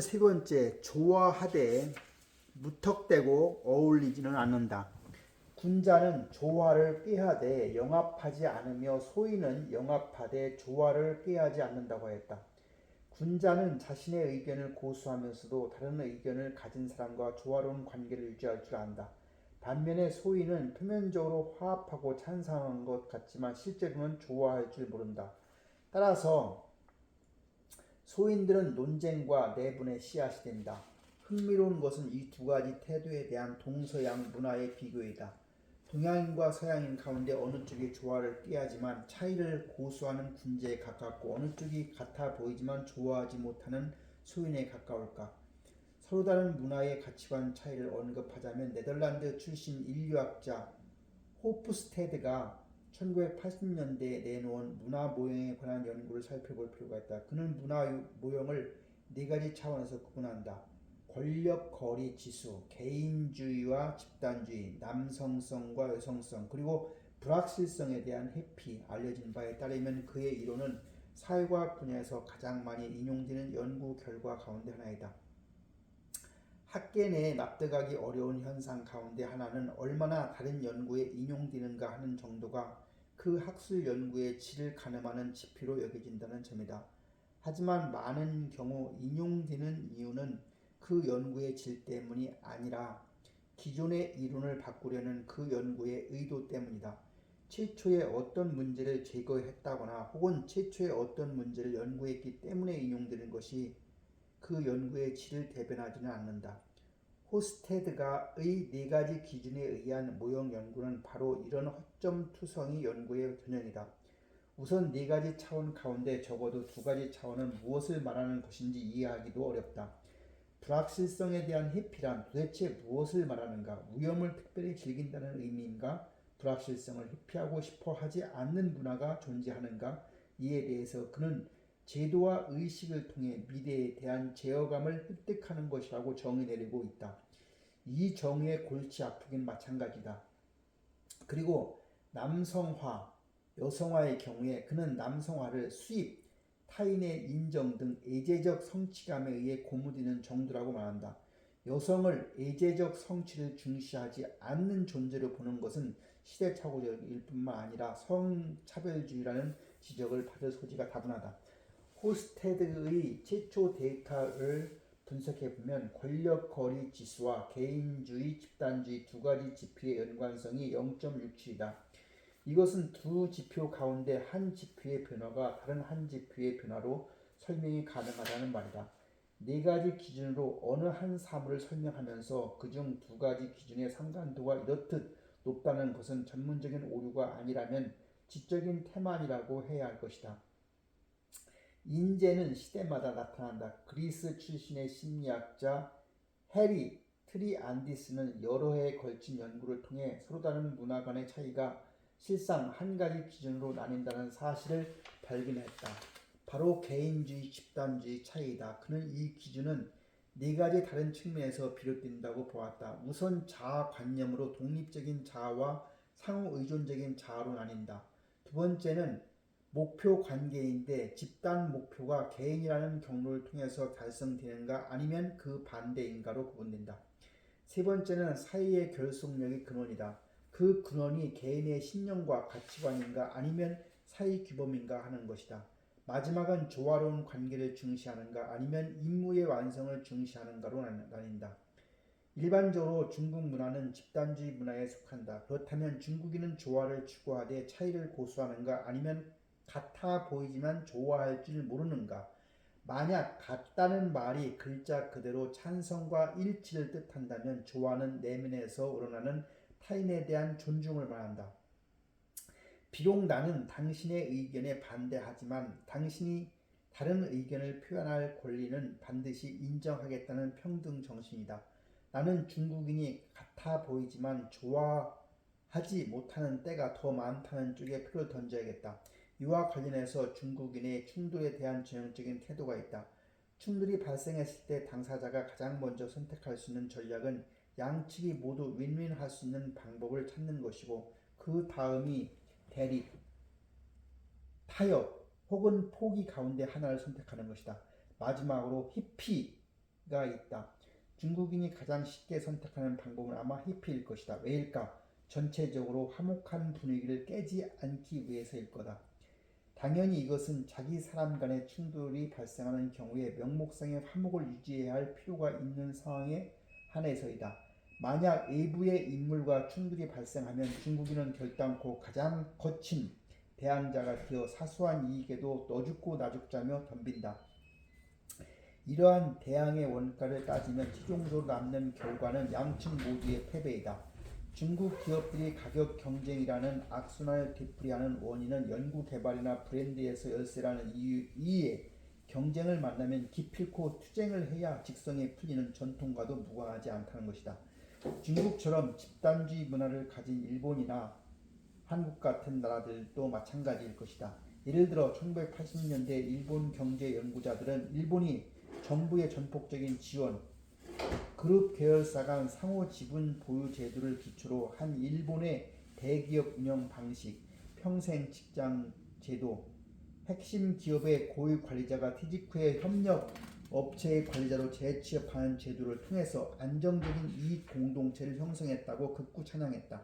군자는 세 번째, 조화하되 무턱대고 어울리지는 않는다. 군자는 조화를 꾀하되 영합하지 않으며 소인은 영합하되 조화를 꾀하지 않는다고 하였다. 군자는 자신의 의견을 고수하면서도 다른 의견을 가진 사람과 조화로운 관계를 유지할 줄 안다. 반면에 소인은 표면적으로 화합하고 찬성하는 것 같지만 실제로는 조화할 줄 모른다. 따라서 소인들은 논쟁과 내분의 씨앗이 된다. 흥미로운 것은 이 두 가지 태도에 대한 동서양 문화의 비교이다. 동양인과 서양인 가운데 어느 쪽이 조화를 꾀하지만 차이를 고수하는 군제에 가깝고 어느 쪽이 같아 보이지만 조화하지 못하는 소인에 가까울까? 서로 다른 문화의 가치관 차이를 언급하자면 네덜란드 출신 인류학자 호프스테드가 1980년대에 내놓은 문화 모형에 관한 연구를 살펴볼 필요가 있다. 그는 문화 모형을 네 가지 차원에서 구분한다. 권력 거리 지수, 개인주의와 집단주의, 남성성과 여성성, 그리고 불확실성에 대한 회피. 알려진 바에 따르면 그의 이론은 사회과학 분야에서 가장 많이 인용되는 연구 결과 가운데 하나이다. 학계 내에 납득하기 어려운 현상 가운데 하나는 얼마나 다른 연구에 인용되는가 하는 정도가 그 학술 연구의 질을 가늠하는 지표로 여겨진다는 점이다. 하지만 많은 경우 인용되는 이유는 그 연구의 질 때문이 아니라 기존의 이론을 바꾸려는 그 연구의 의도 때문이다. 최초에 어떤 문제를 제거했다거나 혹은 최초에 어떤 문제를 연구했기 때문에 인용되는 것이 그 연구의 질을 대변하지는 않는다. 호스테드가의 네 가지 기준에 의한 모형 연구는 바로 이런 허점투성이 연구의 전형이다. 우선 네 가지 차원 가운데 적어도 두 가지 차원은 무엇을 말하는 것인지 이해하기도 어렵다. 불확실성에 대한 회피란 도대체 무엇을 말하는가? 위험을 특별히 즐긴다는 의미인가? 불확실성을 회피하고 싶어 하지 않는 문화가 존재하는가? 이에 대해서 그는 제도와 의식을 통해 미래에 대한 제어감을 획득하는 것이라고 정의 내리고 있다. 이 정의의 골치 아프긴 마찬가지다. 그리고 남성화, 여성화의 경우에 그는 남성화를 수입, 타인의 인정 등 애제적 성취감에 의해 고무되는 정도라고 말한다. 여성을 애제적 성취를 중시하지 않는 존재로 보는 것은 시대착오적일 뿐만 아니라 성차별주의라는 지적을 받을 소지가 다분하다. 호스테드의 최초 데이터를 분석해보면 권력 거리 지수와 개인주의, 집단주의 두 가지 지표의 연관성이 0.67이다. 이것은 두 지표 가운데 한 지표의 변화가 다른 한 지표의 변화로 설명이 가능하다는 말이다. 네 가지 기준으로 어느 한 사물을 설명하면서 그중 두 가지 기준의 상관도가 이렇듯 높다는 것은 전문적인 오류가 아니라면 지적인 태만이라고 해야 할 것이다. 인재는 시대마다 나타난다. 그리스 출신의 심리학자 해리 트리안디스는 여러 해에 걸친 연구를 통해 서로 다른 문화 간의 차이가 실상 한 가지 기준으로 나뉜다는 사실을 발견했다. 바로 개인주의, 집단주의 차이이다. 그는 이 기준은 네 가지 다른 측면에서 비롯된다고 보았다. 우선 자아관념으로 독립적인 자아와 상호의존적인 자아로 나뉜다. 두 번째는 목표 관계인데 집단 목표가 개인이라는 경로를 통해서 달성되는가 아니면 그 반대인가로 구분된다. 세 번째는 사회의 결속력이 근원이다. 그 근원이 개인의 신념과 가치관인가 아니면 사회 규범인가 하는 것이다. 마지막은 조화로운 관계를 중시하는가 아니면 임무의 완성을 중시하는가로 나뉜다. 일반적으로 중국 문화는 집단주의 문화에 속한다. 그렇다면 중국인은 조화를 추구하되 차이를 고수하는가 아니면 같아 보이지만 좋아할 줄 모르는가? 만약 같다는 말이 글자 그대로 찬성과 일치를 뜻한다면 조화는 내면에서 우러나는 타인에 대한 존중을 말한다. 비록 나는 당신의 의견에 반대하지만 당신이 다른 의견을 표현할 권리는 반드시 인정하겠다는 평등 정신이다. 나는 중국인이 같아 보이지만 좋아하지 못하는 때가 더 많다는 쪽에 표를 던져야겠다. 이와 관련해서 중국인의 충돌에 대한 전형적인 태도가 있다. 충돌이 발생했을 때 당사자가 가장 먼저 선택할 수 있는 전략은 양측이 모두 윈윈할 수 있는 방법을 찾는 것이고 그 다음이 대립, 타협 혹은 포기 가운데 하나를 선택하는 것이다. 마지막으로 회피, 가지가 있다. 중국인이 가장 쉽게 선택하는 방법은 아마 회피일 것이다. 왜일까? 전체적으로 화목한 분위기를 깨지 않기 위해서일 거다. 당연히 이것은 자기 사람 간의 충돌이 발생하는 경우에 명목상의 화목을 유지해야 할 필요가 있는 상황에 한해서이다. 만약 외부의 인물과 충돌이 발생하면 중국인은 결단코 가장 거친 대항자가 되어 사소한 이익에도 너 죽고 나 죽자며 덤빈다. 이러한 대항의 원가를 따지면 최종적으로 남는 결과는 양측 모두의 패배이다. 중국 기업들이 가격 경쟁이라는 악순환을 되풀이하는 원인은 연구개발이나 브랜드에서 열세라는 이유에 경쟁을 만나면 기필코 투쟁을 해야 직성이 풀리는 전통과도 무관하지 않다는 것이다. 중국처럼 집단주의 문화를 가진 일본이나 한국 같은 나라들도 마찬가지일 것이다. 예를 들어 1980년대 일본 경제 연구자들은 일본이 정부의 전폭적인 지원, 그룹 계열사 간 상호 지분 보유 제도를 기초로 한 일본의 대기업 운영 방식, 평생 직장 제도, 핵심 기업의 고위 관리자가 퇴직 후에 협력 업체의 관리자로 재취업하는 제도를 통해서 안정적인 이익 공동체를 형성했다고 극구 찬양했다.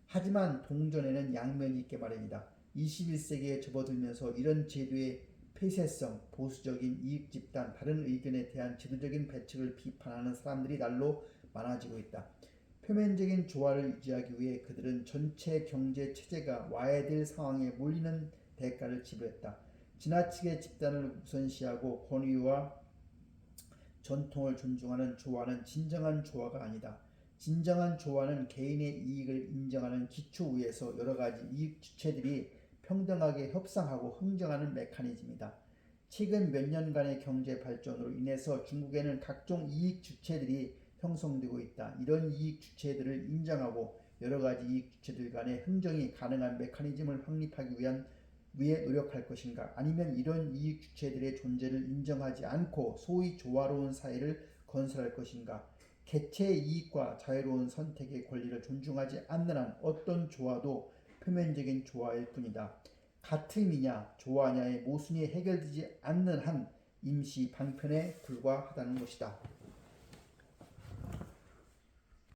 하지만 동전에는 양면이 있게 마련이다. 21세기에 접어들면서 이런 제도의 폐쇄성, 보수적인 이익 집단, 다른 의견에 대한 제도적인 배척을 비판하는 사람들이 날로 많아지고 있다. 표면적인 조화를 유지하기 위해 그들은 전체 경제 체제가 와해될 상황에 몰리는 대가를 지불했다. 지나치게 집단을 우선시하고 권위와 전통을 존중하는 조화는 진정한 조화가 아니다. 진정한 조화는 개인의 이익을 인정하는 기초 위에서 여러 가지 이익 주체들이 평등하게 협상하고 흥정하는 메커니즘이다. 최근 몇 년간의 경제 발전으로 인해서 중국에는 각종 이익 주체들이 형성되고 있다. 이런 이익 주체들을 인정하고 여러 가지 이익 주체들 간의 흥정이 가능한 메커니즘을 확립하기 위해 노력할 것인가? 아니면 이런 이익 주체들의 존재를 인정하지 않고 소위 조화로운 사회를 건설할 것인가? 개체의 이익과 자유로운 선택의 권리를 존중하지 않는 한 어떤 조화도 표면적인 조화일 뿐이다. 같음이냐 조화냐의 모순이 해결되지 않는 한 임시 방편에 불과하다는 것이다.